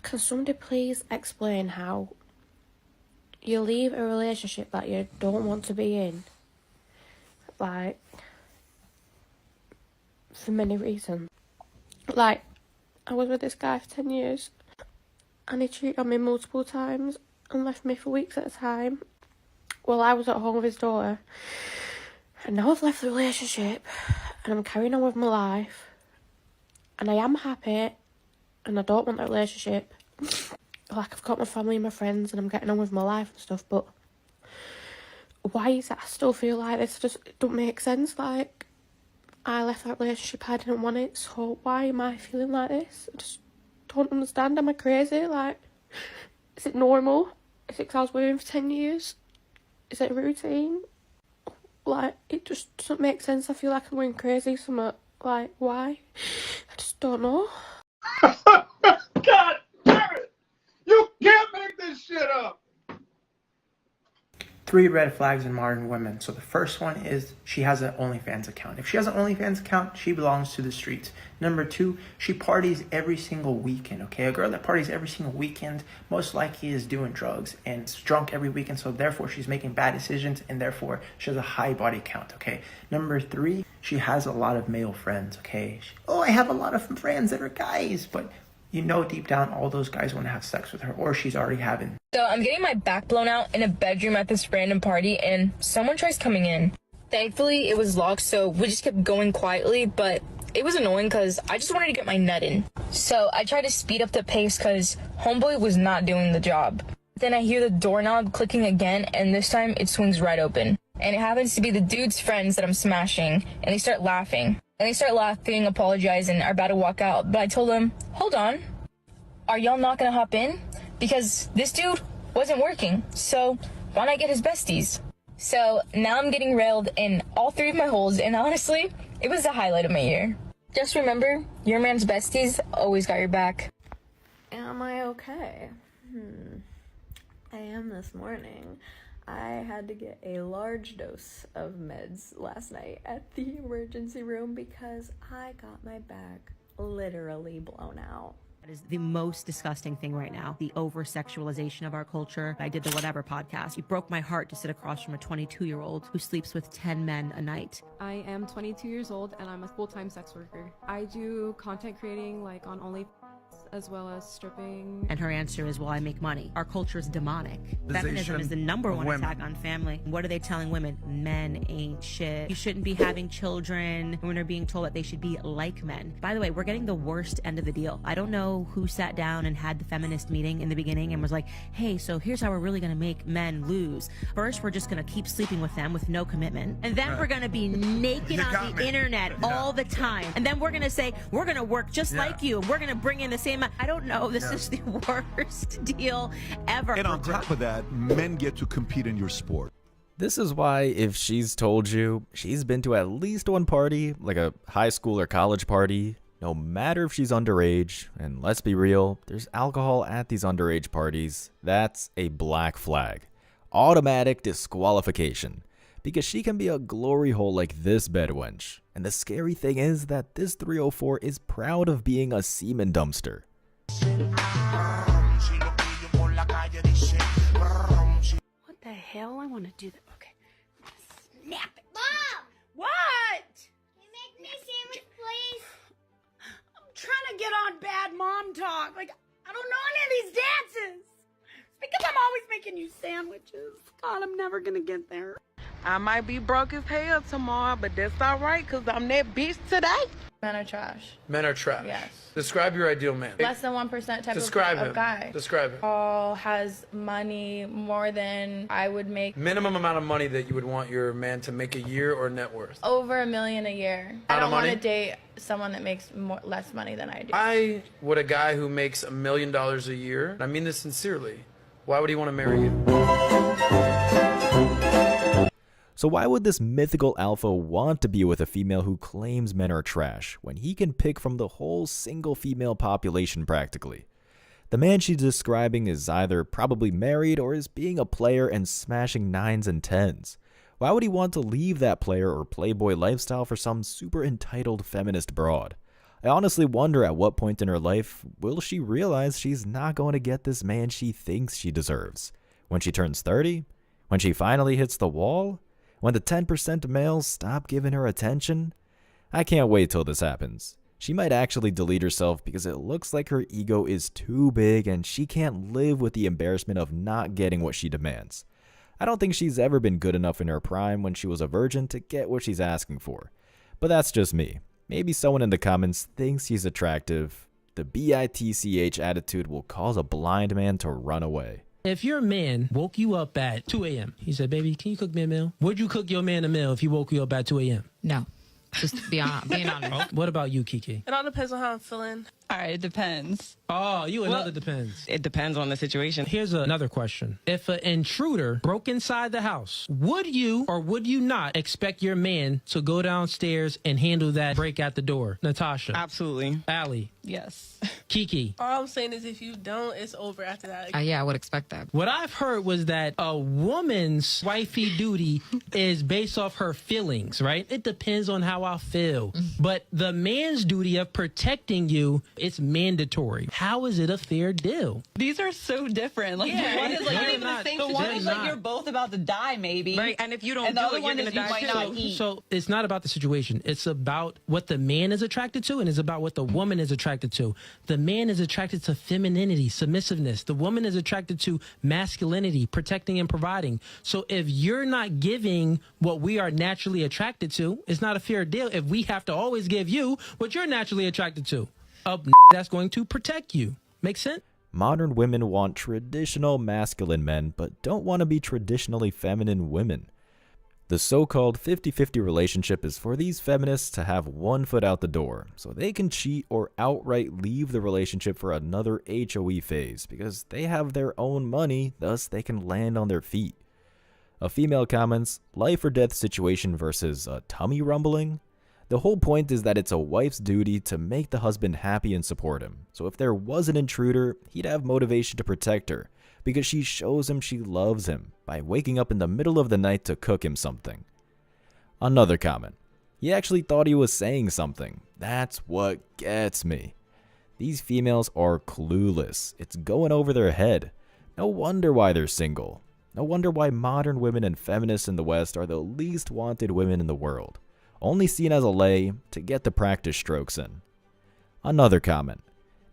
Can somebody please explain how you leave a relationship that you don't want to be in, like, for many reasons? Like, I was with this guy for 10 years, and he cheated on me multiple times and left me for weeks at a time while I was at home with his daughter. And now I've left the relationship, and I'm carrying on with my life, and I am happy, and I don't want that relationship. Like, I've got my family and my friends, and I'm getting on with my life and stuff, but why is it I still feel like this? It don't make sense. Like, I left that relationship, I didn't want it, so why am I feeling like this? I just don't understand. Am I crazy? Like, is it normal? Is it because I was with him for 10 years? Is it a routine? Like, it just doesn't make sense. I feel like I'm going crazy. Like, why? I just don't know. God damn it! You can't make this shit up! 3 red flags in modern women. So the first one is she has an OnlyFans account. If she has an OnlyFans account, she belongs to the streets. Number 2, she parties every single weekend, okay? A girl that parties every single weekend most likely is doing drugs and is drunk every weekend, so therefore she's making bad decisions and therefore she has a high body count, okay? Number 3, she has a lot of male friends, okay? I have a lot of friends that are guys, but you know deep down all those guys want to have sex with her, or she's already having. So I'm getting my back blown out in a bedroom at this random party, and someone tries coming in. Thankfully, it was locked, so we just kept going quietly, but it was annoying because I just wanted to get my nut in. So I tried to speed up the pace because homeboy was not doing the job. Then I hear the doorknob clicking again, and this time it swings right open. And it happens to be the dude's friends that I'm smashing, and they start laughing. Apologize, and are about to walk out, but I told them, hold on, are y'all not gonna hop in? Because this dude wasn't working, so why not get his besties? So now I'm getting railed in all 3 of my holes, and honestly, it was the highlight of my year. Just remember, your man's besties always got your back. Am I okay? I am this morning. I had to get a large dose of meds last night at the emergency room because I got my back literally blown out. That is the most disgusting thing right now. The over-sexualization of our culture. I did the Whatever podcast. It broke my heart to sit across from a 22-year-old who sleeps with 10 men a night. I am 22 years old and I'm a full-time sex worker. I do content creating like on OnlyFans as well as stripping. And her answer is, well, I make money. Our culture is demonic. Feminism is the #1 attack on family. What are they telling women? Men ain't shit. You shouldn't be having children. Women are being told that they should be like men. By the way, we're getting the worst end of the deal. I don't know who sat down and had the feminist meeting in the beginning and was like, hey, so here's how we're really gonna make men lose. First, we're just gonna keep sleeping with them with no commitment. And then we're gonna be naked on the internet all the time. And then we're gonna say, we're gonna work just like you. And we're gonna bring in the same. I don't know. This is the worst deal ever. And on top of that, men get to compete in your sport. This is why if she's told you she's been to at least one party, like a high school or college party, no matter if she's underage, and let's be real, there's alcohol at these underage parties, that's a black flag. Automatic disqualification. Because she can be a glory hole like this bedwench. And the scary thing is that this 304 is proud of being a semen dumpster. What the hell? I want to do that. Okay. Snap it. Mom! What? Can you make me a sandwich, please? I'm trying to get on bad mom talk. Like, I don't know any of these dances. It's because I'm always making you sandwiches. God, I'm never going to get there. I might be broke as hell tomorrow, but that's all right, because I'm that bitch today. Men are trash. Men are trash. Yes. Describe your ideal man. Less than 1% type Describe him. of guy. Describe him. All has money more than I would make. Minimum amount of money that you would want your man to make a year or net worth. Over $1 million a year. I Lot of don't want to money? date someone that makes less money than I do. Why would a guy who makes $1 million a year, and I mean this sincerely, why would he want to marry you? So why would this mythical alpha want to be with a female who claims men are trash, when he can pick from the whole single female population practically? The man she's describing is either probably married or is being a player and smashing 9s and 10s. Why would he want to leave that player or playboy lifestyle for some super entitled feminist broad? I honestly wonder at what point in her life will she realize she's not going to get this man she thinks she deserves. When she turns 30? When she finally hits the wall? When the 10% of males stop giving her attention? I can't wait till this happens. She might actually delete herself because it looks like her ego is too big and she can't live with the embarrassment of not getting what she demands. I don't think she's ever been good enough in her prime when she was a virgin to get what she's asking for. But that's just me. Maybe someone in the comments thinks he's attractive. The bitch attitude will cause a blind man to run away. If your man woke you up at 2 a.m., he said, baby, can you cook me a meal? Would you cook your man a meal if he woke you up at 2 a.m.? No. Just being honest. What about you, Kiki? It all depends on how I'm feeling. All right, it depends. Oh, another depends. It depends on the situation. Here's another question. If an intruder broke inside the house, would you or would you not expect your man to go downstairs and handle that break at the door? Natasha. Absolutely. Allie. Yes. Kiki. All I'm saying is if you don't, it's over after that. Yeah, I would expect that. What I've heard was that a woman's wifey duty is based off her feelings, right? It depends on how I feel. But the man's duty of protecting you, it's mandatory. How is it a fair deal? These are so different. Like, Yeah, one is like not even the same. The one is like you're both about to die, maybe. Right, and if you don't and the do other it, one you're is gonna you die might too. not eat. So it's not about the situation. It's about what the man is attracted to, and it's about what the woman is attracted to. The man is attracted to femininity, submissiveness. The woman is attracted to masculinity, protecting and providing. So if you're not giving what we are naturally attracted to, it's not a fair deal if we have to always give you what you're naturally attracted to. That's going to protect you. Make sense? Modern women want traditional masculine men, but don't want to be traditionally feminine women. The so-called 50-50 relationship is for these feminists to have one foot out the door, so they can cheat or outright leave the relationship for another HOE phase, because they have their own money, thus they can land on their feet. A female comments, life or death situation versus a tummy rumbling? The whole point is that it's a wife's duty to make the husband happy and support him. So if there was an intruder, he'd have motivation to protect her, because she shows him she loves him by waking up in the middle of the night to cook him something. Another comment. He actually thought he was saying something. That's what gets me. These females are clueless. It's going over their head. No wonder why they're single. No wonder why modern women and feminists in the West are the least wanted women in the world. Only seen as a lay to get the practice strokes in. Another comment.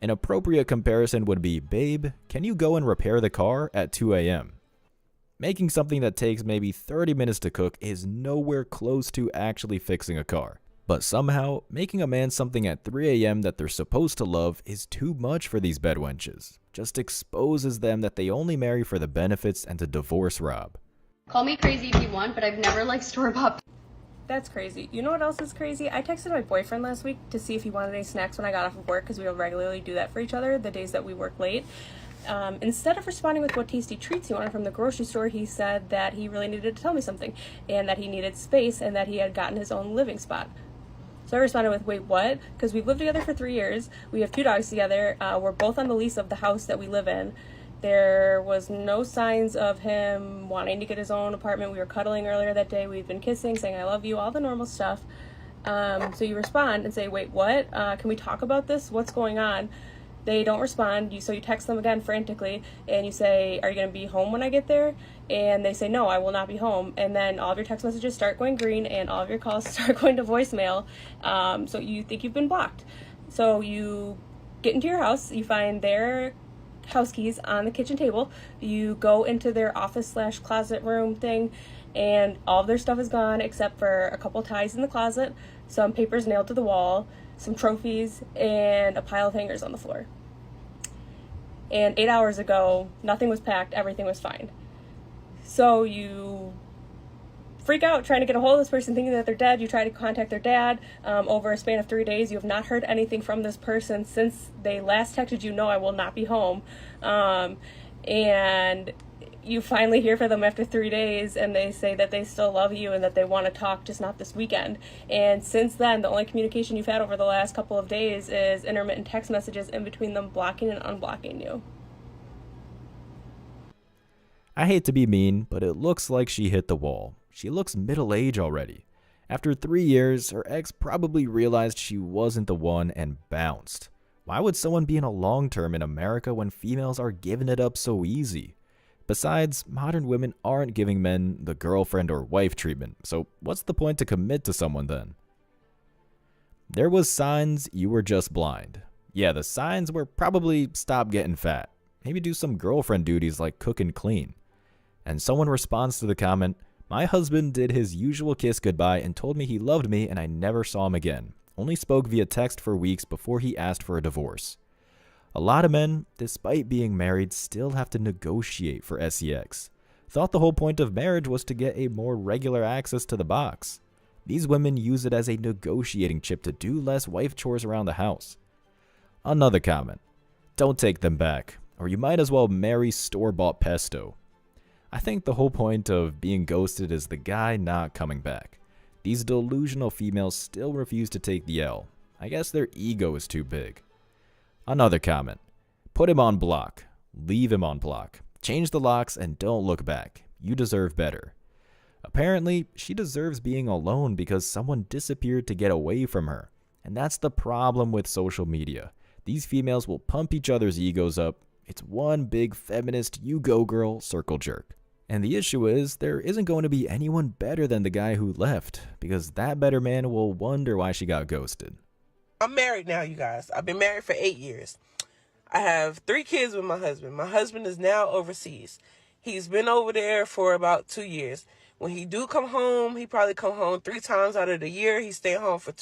An appropriate comparison would be, babe, can you go and repair the car at 2 a.m.? Making something that takes maybe 30 minutes to cook is nowhere close to actually fixing a car. But somehow, making a man something at 3 a.m. that they're supposed to love is too much for these bedwenches. Just exposes them that they only marry for the benefits and to divorce Rob. Call me crazy if you want, but I've never liked store-bought. That's crazy. You know what else is crazy? I texted my boyfriend last week to see if he wanted any snacks when I got off of work, because we will regularly do that for each other the days that we work late. Instead of responding with what tasty treats he wanted from the grocery store, he said that he really needed to tell me something, and that he needed space, and that he had gotten his own living spot. So I responded with, wait, what? Because we've lived together for 3 years. We have 2 dogs together. We're both on the lease of the house that we live in. There was no signs of him wanting to get his own apartment. We were cuddling earlier that day. We've been kissing, saying I love you, all the normal stuff. So you respond and say, wait, what? Can we talk about this? What's going on? They don't respond. So you text them again frantically, and you say, are you going to be home when I get there? And they say, no, I will not be home. And then all of your text messages start going green, and all of your calls start going to voicemail. So you think you've been blocked. So you get into your house. You find their house keys on the kitchen table. You go into their office/closet room thing, and all of their stuff is gone except for a couple ties in the closet, some papers nailed to the wall, some trophies, and a pile of hangers on the floor. And 8 hours ago, nothing was packed, everything was fine. So you freak out trying to get a hold of this person, thinking that they're dead. You try to contact their dad over a span of 3 days. You have not heard anything from this person since they last texted you, no, I will not be home. And you finally hear from them after 3 days, and they say that they still love you and that they want to talk, just not this weekend. And since then, the only communication you've had over the last couple of days is intermittent text messages in between them blocking and unblocking you. I hate to be mean, but it looks like she hit the wall. She looks middle-aged already. After 3 years, her ex probably realized she wasn't the one and bounced. Why would someone be in a long-term in America when females are giving it up so easy? Besides, modern women aren't giving men the girlfriend or wife treatment, so what's the point to commit to someone then? There was signs you were just blind. Yeah, the signs were probably stop getting fat. Maybe do some girlfriend duties like cook and clean. And someone responds to the comment, my husband did his usual kiss goodbye and told me he loved me and I never saw him again. Only spoke via text for weeks before he asked for a divorce. A lot of men, despite being married, still have to negotiate for sex. Thought the whole point of marriage was to get a more regular access to the box. These women use it as a negotiating chip to do less wife chores around the house. Another comment. Don't take them back, or you might as well marry store-bought pesto. I think the whole point of being ghosted is the guy not coming back. These delusional females still refuse to take the L. I guess their ego is too big. Another comment. Put him on block. Leave him on block. Change the locks and don't look back. You deserve better. Apparently, she deserves being alone because someone disappeared to get away from her. And that's the problem with social media. These females will pump each other's egos up. It's one big feminist you go girl circle jerk. And the issue is, there isn't going to be anyone better than the guy who left, because that better man will wonder why she got ghosted. I'm married now, you guys. I've been married for 8 years. I have 3 kids with my husband. My husband is now overseas. He's been over there for about 2 years. When he do come home, he probably come home 3 times out of the year. He stay home for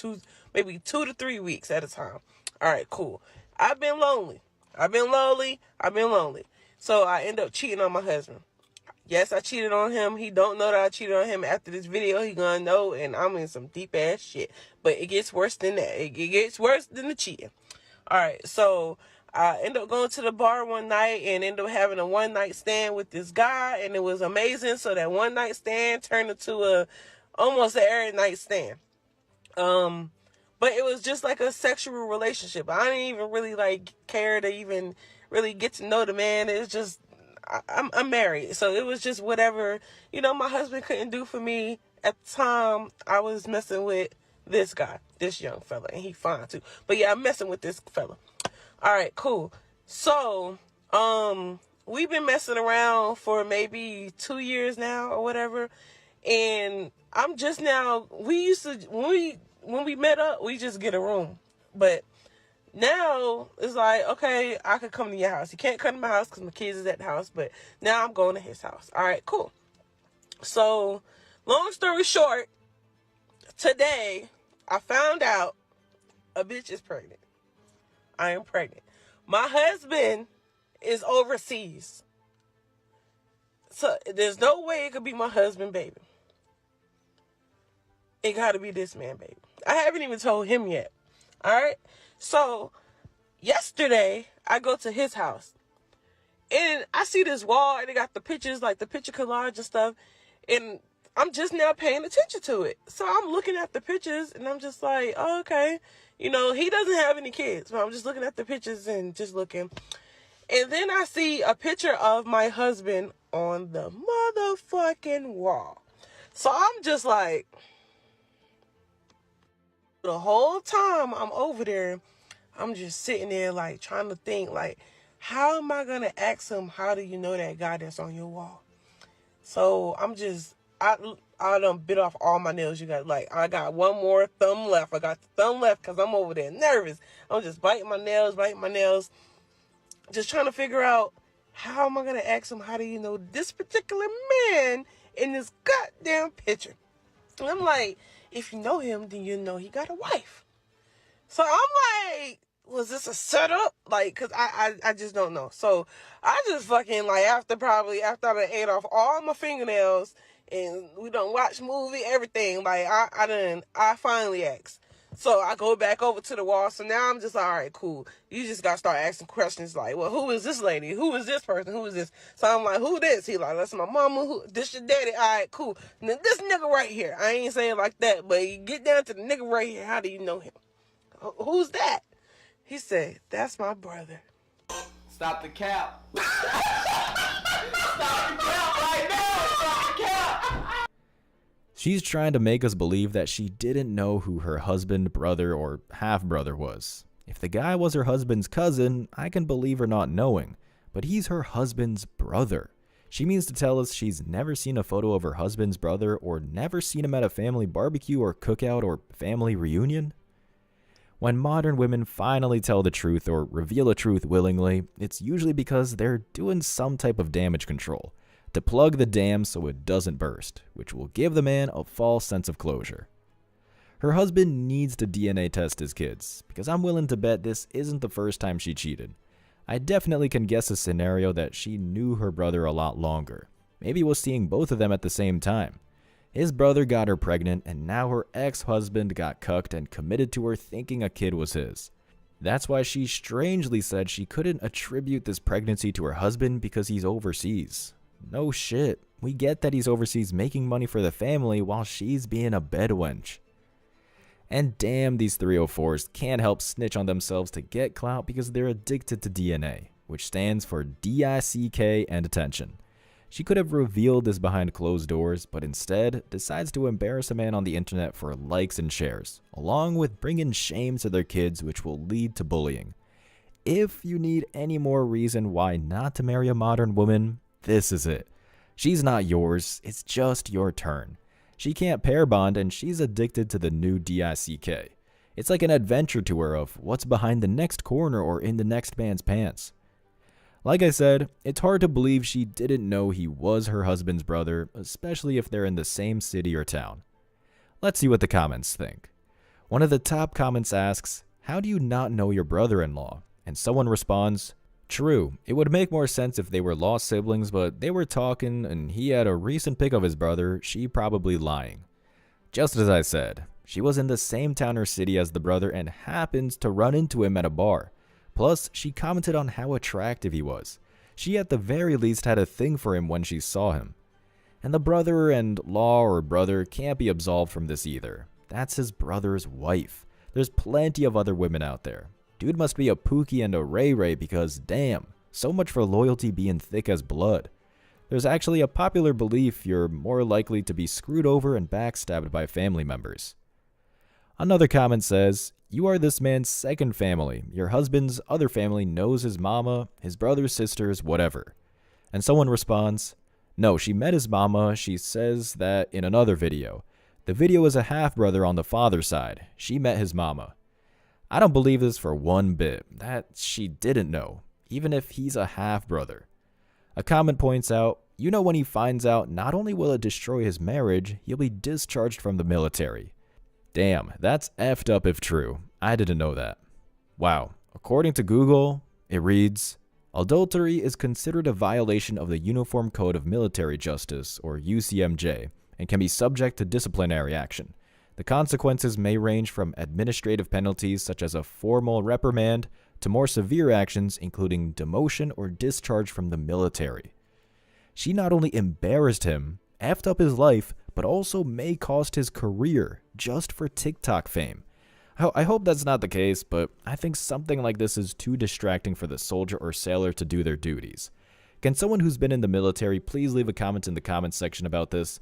maybe 2 to 3 weeks at a time. All right, cool. I've been lonely. I've been lonely. So I end up cheating on my husband. Yes, I cheated on him. He don't know that I cheated on him. After this video, he gonna know, and I'm in some deep ass shit. But it gets worse than that. It gets worse than the cheating. All right, so I end up going to the bar one night and end up having a one-night stand with this guy, and it was amazing. So that one-night stand turned into almost an every night stand. But it was just like a sexual relationship. I didn't even really care to even really get to know the man. It's just I'm married, so it was just whatever, my husband couldn't do for me at the time. I was messing with this guy, this young fella, and he fine too. But yeah, I'm messing with this fella. All right, cool. So, we've been messing around for maybe 2 years now or whatever. And I'm just now, we used to, when we met up, we just get a room. But now it's like, okay, I could come to your house. You can't come to my house because my kids is at the house, but now I'm going to his house. All right, cool. So, long story short, today I found out a bitch is pregnant. I am pregnant. My husband is overseas. So, there's no way it could be my husband, baby. It got to be this man, baby. I haven't even told him yet. All right? So, yesterday, I go to his house. And I see this wall, and it got the pictures, like the picture collage and stuff. And I'm just now paying attention to it. So, I'm looking at the pictures, and I'm just like, oh, okay. He doesn't have any kids. But I'm just looking at the pictures and just looking. And then I see a picture of my husband on the motherfucking wall. So, I'm just like, the whole time I'm over there, I'm just sitting there trying to think how am I gonna ask him, how do you know that guy that's on your wall? So I done bit off all my nails, you guys. I got one more thumb left. I got the thumb left because I'm over there nervous. I'm just biting my nails, just trying to figure out how am I gonna ask him, how do you know this particular man in this goddamn picture? And I'm like, if you know him, then you know he got a wife. So I'm like, was this a setup? Because I just don't know. So I just fucking, after I done ate off all my fingernails and we done watched movie, everything, I finally asked. So I go back over to the wall. So now I'm just like, all right, cool. You just got to start asking questions well, who is this lady? Who is this person? Who is this? So I'm like, who this? He that's my mama. Who? This your daddy? All right, cool. Now this nigga right here. I ain't saying like that, but you get down to the nigga right here. How do you know him? Who's that? He said, that's my brother. Stop the cap. Stop the cap right now. Stop the cap. She's trying to make us believe that she didn't know who her husband, brother, or half-brother was. If the guy was her husband's cousin, I can believe her not knowing, but he's her husband's brother. She means to tell us she's never seen a photo of her husband's brother or never seen him at a family barbecue or cookout or family reunion? When modern women finally tell the truth or reveal a truth willingly, it's usually because they're doing some type of damage control to plug the dam so it doesn't burst, which will give the man a false sense of closure. Her husband needs to DNA test his kids, because I'm willing to bet this isn't the first time she cheated. I definitely can guess a scenario that she knew her brother a lot longer, maybe was seeing both of them at the same time. His brother got her pregnant, and now her ex-husband got cucked and committed to her thinking a kid was his. That's why she strangely said she couldn't attribute this pregnancy to her husband because he's overseas. No shit, we get that he's overseas making money for the family while she's being a bedwench. And damn, these 304s can't help snitch on themselves to get clout because they're addicted to DNA, which stands for DICK and attention. She could have revealed this behind closed doors, but instead decides to embarrass a man on the internet for likes and shares, along with bringing shame to their kids, which will lead to bullying. If you need any more reason why not to marry a modern woman, this is it. She's not yours, it's just your turn. She can't pair bond, and she's addicted to the new DICK. It's like an adventure to her of what's behind the next corner or in the next man's pants. Like I said, it's hard to believe she didn't know he was her husband's brother, especially if they're in the same city or town. Let's see what the comments think. One of the top comments asks, "How do you not know your brother-in-law?" And someone responds, "True, it would make more sense if they were lost siblings, but they were talking and he had a recent pic of his brother, she probably lying." Just as I said, she was in the same town or city as the brother and happens to run into him at a bar. Plus, she commented on how attractive he was. She at the very least had a thing for him when she saw him. And the brother-in-law or brother can't be absolved from this either. That's his brother's wife. There's plenty of other women out there. Dude must be a Pookie and a Ray Ray because, damn, so much for loyalty being thick as blood. There's actually a popular belief you're more likely to be screwed over and backstabbed by family members. Another comment says, "You are this man's second family. Your husband's other family knows his mama, his brothers, sisters, whatever." And someone responds, "No, she met his mama. She says that in another video. The video is a half-brother on the father's side. She met his mama." I don't believe this for one bit, that she didn't know, even if he's a half-brother. A comment points out, "You know when he finds out, not only will it destroy his marriage, he'll be discharged from the military." Damn, that's effed up if true. I didn't know that. Wow, according to Google, it reads, "Adultery is considered a violation of the Uniform Code of Military Justice, or UCMJ, and can be subject to disciplinary action. The consequences may range from administrative penalties such as a formal reprimand to more severe actions including demotion or discharge from the military." She not only embarrassed him, effed up his life, but also may cost his career just for TikTok fame. I hope that's not the case, but I think something like this is too distracting for the soldier or sailor to do their duties. Can someone who's been in the military please leave a comment in the comments section about this?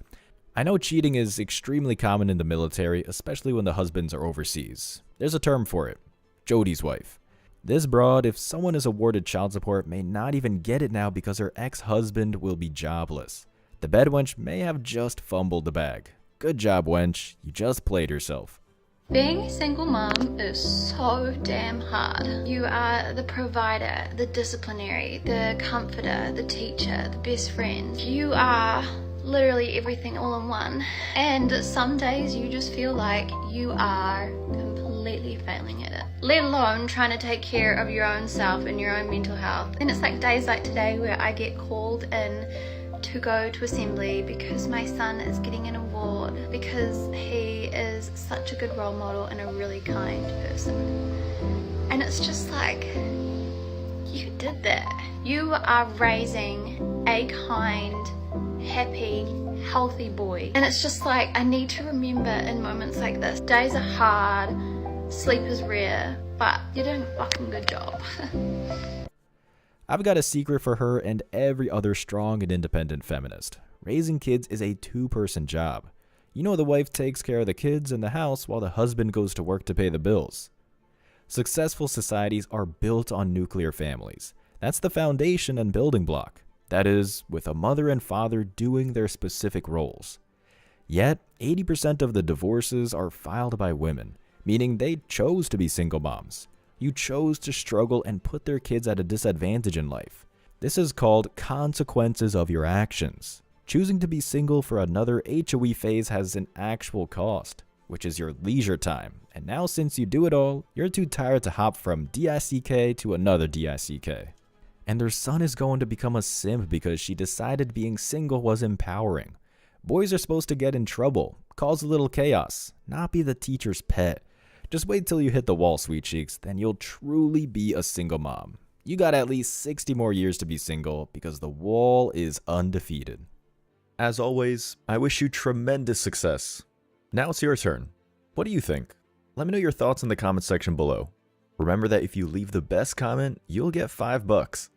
I know cheating is extremely common in the military, especially when the husbands are overseas. There's a term for it, Jody's wife. This broad, if someone is awarded child support, may not even get it now because her ex-husband will be jobless. The bedwench may have just fumbled the bag. Good job, wench. You just played yourself. Being a single mom is so damn hard. You are the provider, the disciplinary, the comforter, the teacher, the best friend. You are literally everything all in one. And some days you just feel like you are completely failing at it. Let alone trying to take care of your own self and your own mental health. And it's like days like today where I get called in to go to assembly because my son is getting an award because he is such a good role model and a really kind person. And it's just like, you did that. You are raising a kind, happy, healthy boy. And it's just like, I need to remember in moments like this, days are hard, sleep is rare, but you're doing a fucking good job. I've got a secret for her and every other strong and independent feminist. Raising kids is a two-person job. You know the wife takes care of the kids and the house while the husband goes to work to pay the bills. Successful societies are built on nuclear families. That's the foundation and building block. That is, with a mother and father doing their specific roles. Yet, 80% of the divorces are filed by women, meaning they chose to be single moms. You chose to struggle and put their kids at a disadvantage in life. This is called consequences of your actions. Choosing to be single for another HOE phase has an actual cost, which is your leisure time. And now since you do it all, you're too tired to hop from DICK to another DICK. And their son is going to become a simp because she decided being single was empowering. Boys are supposed to get in trouble, cause a little chaos, not be the teacher's pet. Just wait till you hit the wall, sweet cheeks, then you'll truly be a single mom. You got at least 60 more years to be single because the wall is undefeated. As always, I wish you tremendous success. Now it's your turn. What do you think? Let me know your thoughts in the comment section below. Remember that if you leave the best comment, you'll get $5.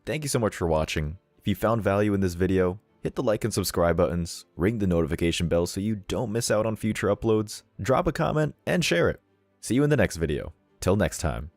Thank you so much for watching. If you found value in this video, hit the like and subscribe buttons, ring the notification bell so you don't miss out on future uploads, drop a comment, and share it. See you in the next video. Till next time.